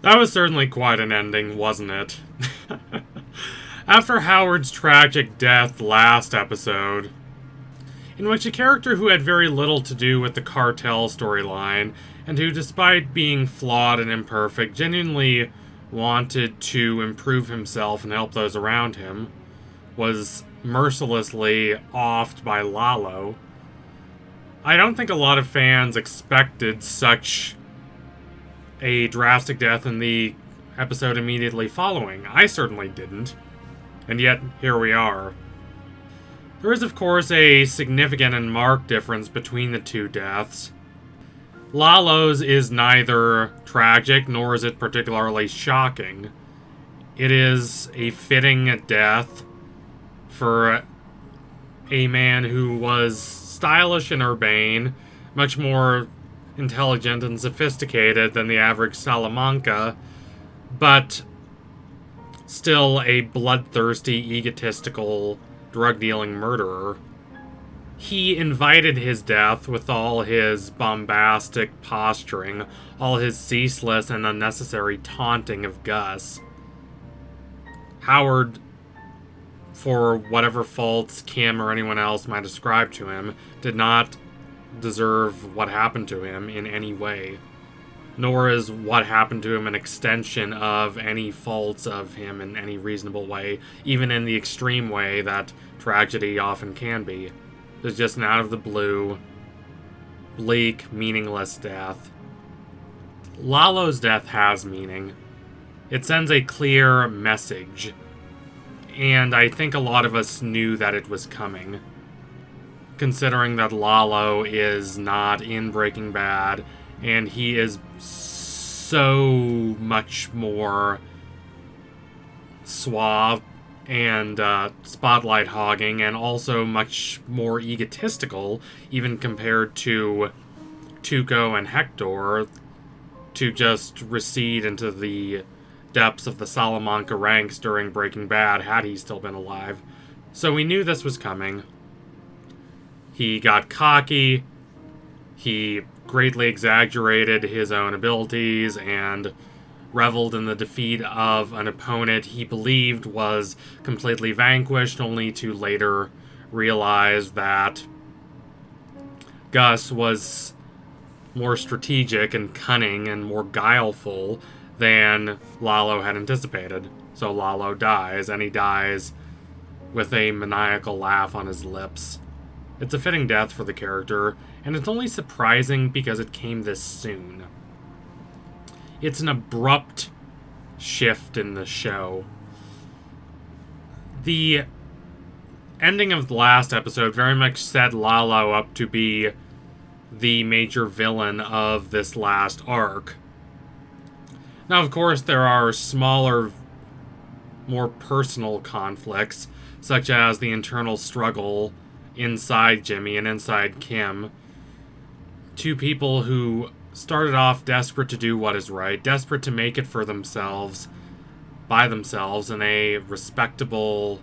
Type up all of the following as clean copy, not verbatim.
That was certainly quite an ending, wasn't it? After Howard's tragic death last episode, in which a character who had very little to do with the cartel storyline, and who, despite being flawed and imperfect, genuinely wanted to improve himself and help those around him, was mercilessly offed by Lalo. I don't think a lot of fans expected such a drastic death in the episode immediately following. I certainly didn't. And yet, here we are. There is, of course, a significant and marked difference between the two deaths. Lalo's is neither tragic, nor is it particularly shocking. It is a fitting death for a man who was stylish and urbane, much more intelligent and sophisticated than the average Salamanca, but still a bloodthirsty, egotistical, drug-dealing murderer. He invited his death with all his bombastic posturing, all his ceaseless and unnecessary taunting of Gus. Howard, for whatever faults Kim or anyone else might ascribe to him, did not deserve what happened to him in any way. Nor is what happened to him an extension of any faults of him in any reasonable way, even in the extreme way that tragedy often can be. It's just an out-of-the-blue, bleak, meaningless death. Lalo's death has meaning. It sends a clear message, and I think a lot of us knew that it was coming. Considering that Lalo is not in Breaking Bad, and he is so much more suave and spotlight hogging, and also much more egotistical, even compared to Tuco and Hector, to just recede into the depths of the Salamanca ranks during Breaking Bad, had he still been alive. So we knew this was coming. He got cocky, he greatly exaggerated his own abilities, and reveled in the defeat of an opponent he believed was completely vanquished, only to later realize that Gus was more strategic and cunning and more guileful than Lalo had anticipated. So Lalo dies, and he dies with a maniacal laugh on his lips. It's a fitting death for the character, and it's only surprising because it came this soon. It's an abrupt shift in the show. The ending of the last episode very much set Lalo up to be the major villain of this last arc. Now, of course, there are smaller, more personal conflicts, such as the internal struggle inside Jimmy and inside Kim. Two people who started off desperate to do what is right, desperate to make it for themselves, by themselves, in a respectable,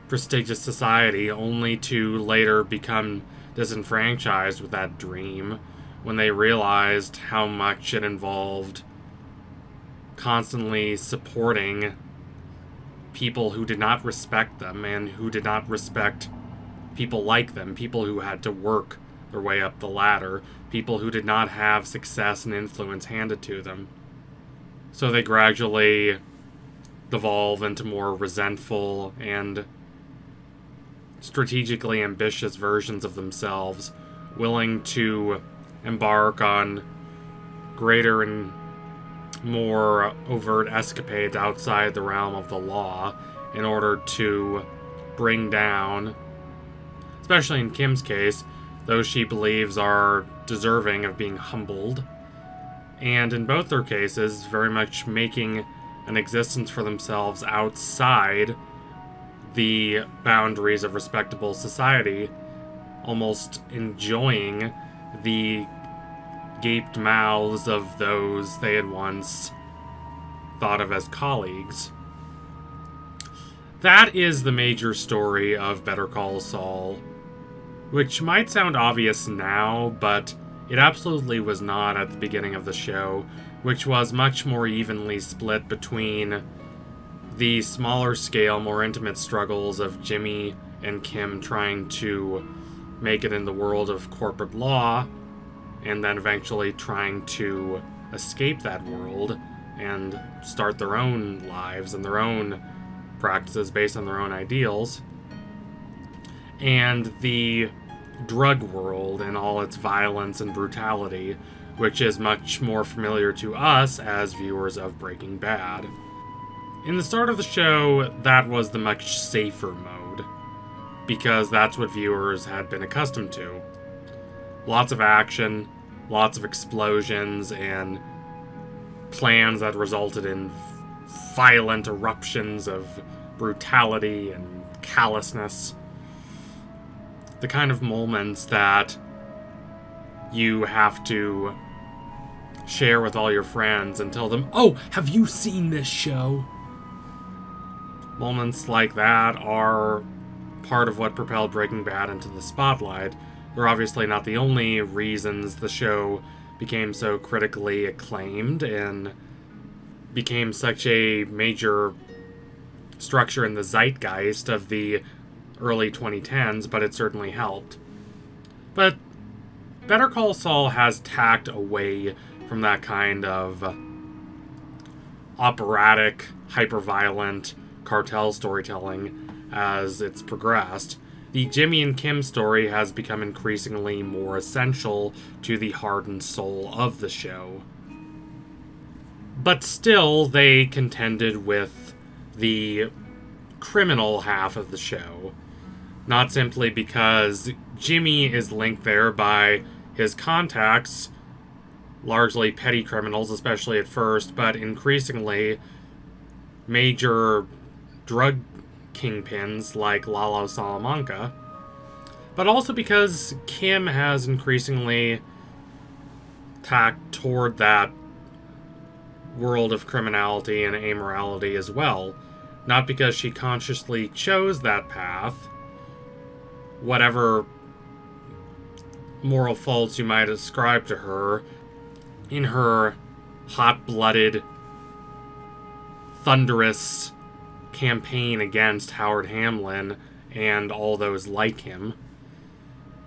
prestigious society, only to later become disenfranchised with that dream when they realized how much it involved constantly supporting people who did not respect them and who did not respect people like them, people who had to work their way up the ladder, people who did not have success and influence handed to them. So they gradually devolve into more resentful and strategically ambitious versions of themselves, willing to embark on greater and more overt escapades outside the realm of the law in order to bring down, especially in Kim's case, those she believes are deserving of being humbled. And in both their cases, very much making an existence for themselves outside the boundaries of respectable society, almost enjoying the gaped mouths of those they had once thought of as colleagues. That is the major story of Better Call Saul, which might sound obvious now, but It absolutely was not at the beginning of the show, which was much more evenly split between the smaller scale, more intimate struggles of Jimmy and Kim trying to make it in the world of corporate law, and then eventually trying to escape that world and start their own lives and their own practices based on their own ideals, and the drug world and all its violence and brutality, which is much more familiar to us as viewers of Breaking Bad. In the start of the show, that was the much safer mode, because that's what viewers had been accustomed to. Lots of action, lots of explosions, and plans that resulted in violent eruptions of brutality and callousness. The kind of moments that you have to share with all your friends and tell them, "Oh, have you seen this show?" Moments like that are part of what propelled Breaking Bad into the spotlight. They're obviously not the only reasons the show became so critically acclaimed and became such a major structure in the zeitgeist of the early 2010s, but it certainly helped. But Better Call Saul has tacked away from that kind of operatic, hyper-violent cartel storytelling as it's progressed. The Jimmy and Kim story has become increasingly more essential to the heart and soul of the show. But still, they contended with the criminal half of the show. Not simply because Jimmy is linked there by his contacts, largely petty criminals, especially at first, but increasingly major drug kingpins like Lalo Salamanca, but also because Kim has increasingly tacked toward that world of criminality and amorality as well. Not because she consciously chose that path, whatever moral faults you might ascribe to her, in her hot-blooded, thunderous campaign against Howard Hamlin and all those like him.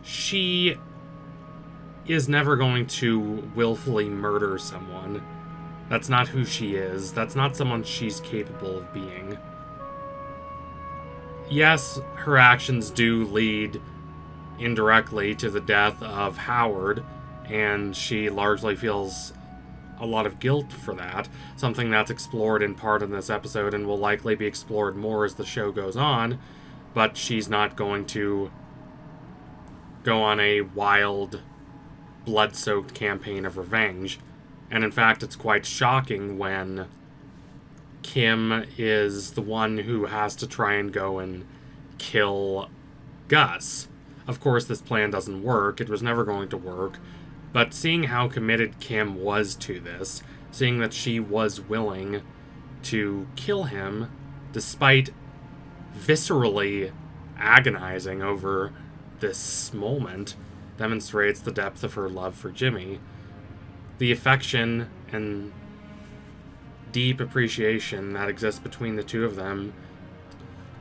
She is never going to willfully murder someone. That's not who she is. That's not someone she's capable of being. Yes, her actions do lead indirectly to the death of Howard, and she largely feels a lot of guilt for that, something that's explored in part in this episode and will likely be explored more as the show goes on, but she's not going to go on a wild, blood-soaked campaign of revenge. And in fact, it's quite shocking when Kim is the one who has to try and go and kill Gus. Of course, this plan doesn't work. It was never going to work. But seeing how committed Kim was to this, seeing that she was willing to kill him, despite viscerally agonizing over this moment, demonstrates the depth of her love for Jimmy. The affection and deep appreciation that exists between the two of them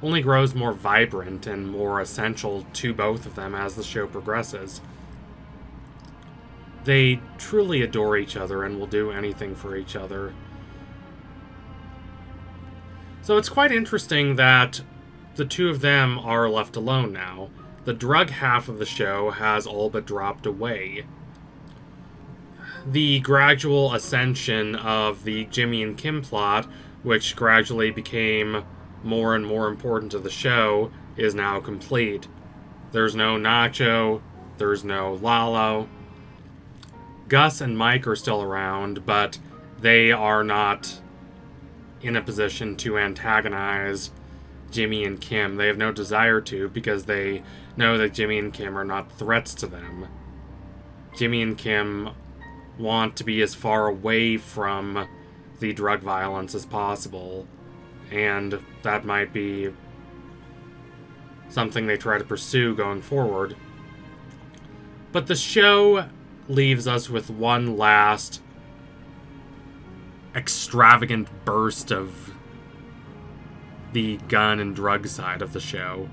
only grows more vibrant and more essential to both of them as the show progresses. They truly adore each other and will do anything for each other. So it's quite interesting that the two of them are left alone now. The drug half of the show has all but dropped away. The gradual ascension of the Jimmy and Kim plot, which gradually became more and more important to the show, is now complete. There's no Nacho, there's no Lalo. Gus and Mike are still around, but they are not in a position to antagonize Jimmy and Kim. They have no desire to, because they know that Jimmy and Kim are not threats to them. Jimmy and Kim want to be as far away from the drug violence as possible, and that might be something they try to pursue going forward. But the show leaves us with one last extravagant burst of the gun and drug side of the show.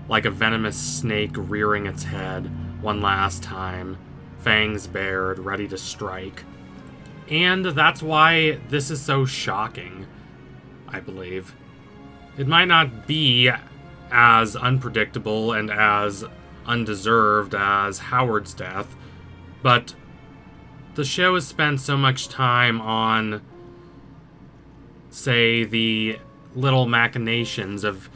Like a venomous snake rearing its head one last time, fangs bared, ready to strike. And that's why this is so shocking, I believe. It might not be as unpredictable and as undeserved as Howard's death, but the show has spent so much time on, say, the little machinations of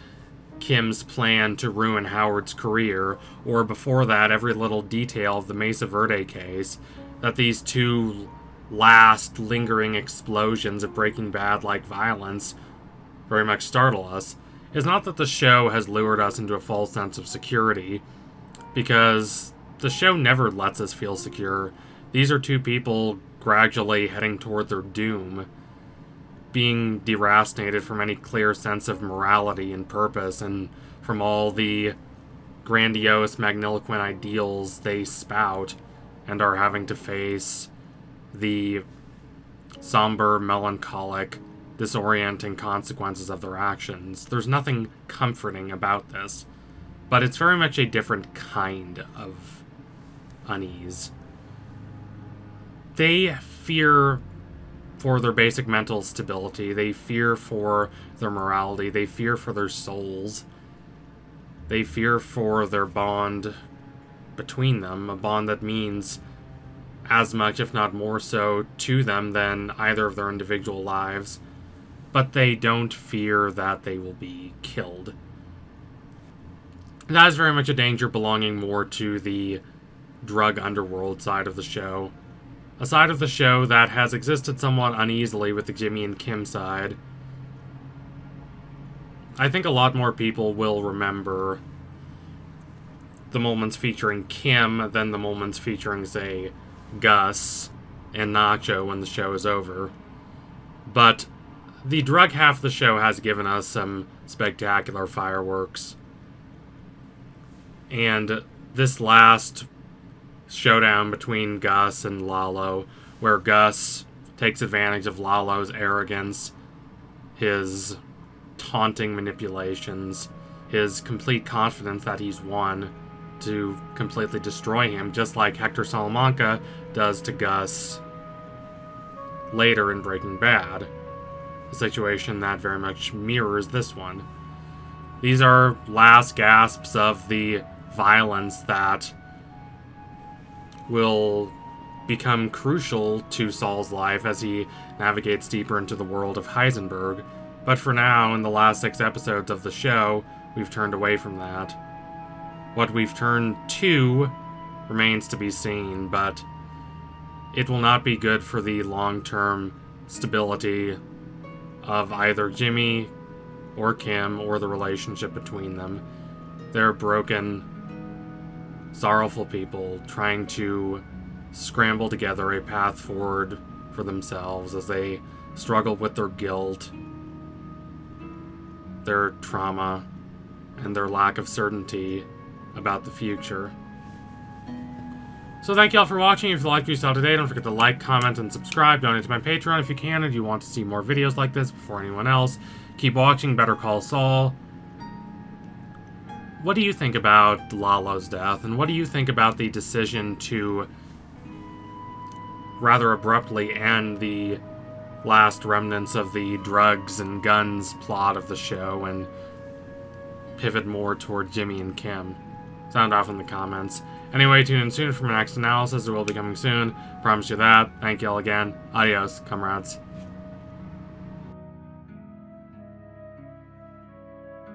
Kim's plan to ruin Howard's career, or before that, every little detail of the Mesa Verde case, that these two last lingering explosions of Breaking Bad-like violence very much startle us. It's not that the show has lured us into a false sense of security, because the show never lets us feel secure. These are two people gradually heading toward their doom, being deracinated from any clear sense of morality and purpose, and from all the grandiose, magniloquent ideals they spout, and are having to face the somber, melancholic, disorienting consequences of their actions. There's nothing comforting about this, but it's very much a different kind of unease. They fear for their basic mental stability. They fear for their morality. They fear for their souls. They fear for their bond between them, a bond that means as much, if not more so, to them than either of their individual lives. But they don't fear that they will be killed. That is very much a danger belonging more to the drug underworld side of the show. A side of the show that has existed somewhat uneasily with the Jimmy and Kim side. I think a lot more people will remember the moments featuring Kim than the moments featuring, say, Gus and Nacho when the show is over. But the drug half of the show has given us some spectacular fireworks. And this last showdown between Gus and Lalo, where Gus takes advantage of Lalo's arrogance, his taunting manipulations, his complete confidence that he's won, to completely destroy him, just like Hector Salamanca does to Gus later in Breaking Bad. A situation that very much mirrors this one. These are last gasps of the violence that will become crucial to Saul's life as he navigates deeper into the world of Heisenberg. But for now, in the last 6 episodes of the show, we've turned away from that. What we've turned to remains to be seen, but it will not be good for the long-term stability of either Jimmy or Kim or the relationship between them. They're broken, sorrowful people trying to scramble together a path forward for themselves as they struggle with their guilt, their trauma, and their lack of certainty about the future. So thank you all for watching. If you liked what you saw today, don't forget to like, comment, and subscribe. Donate to my Patreon if you can, and you want to see more videos like this before anyone else. Keep watching Better Call Saul. What do you think about Lalo's death, and what do you think about the decision to rather abruptly end the last remnants of the drugs and guns plot of the show and pivot more toward Jimmy and Kim? Sound off in the comments. Anyway, tune in soon for my next analysis. It will be coming soon. Promise you that. Thank you all again. Adios, comrades.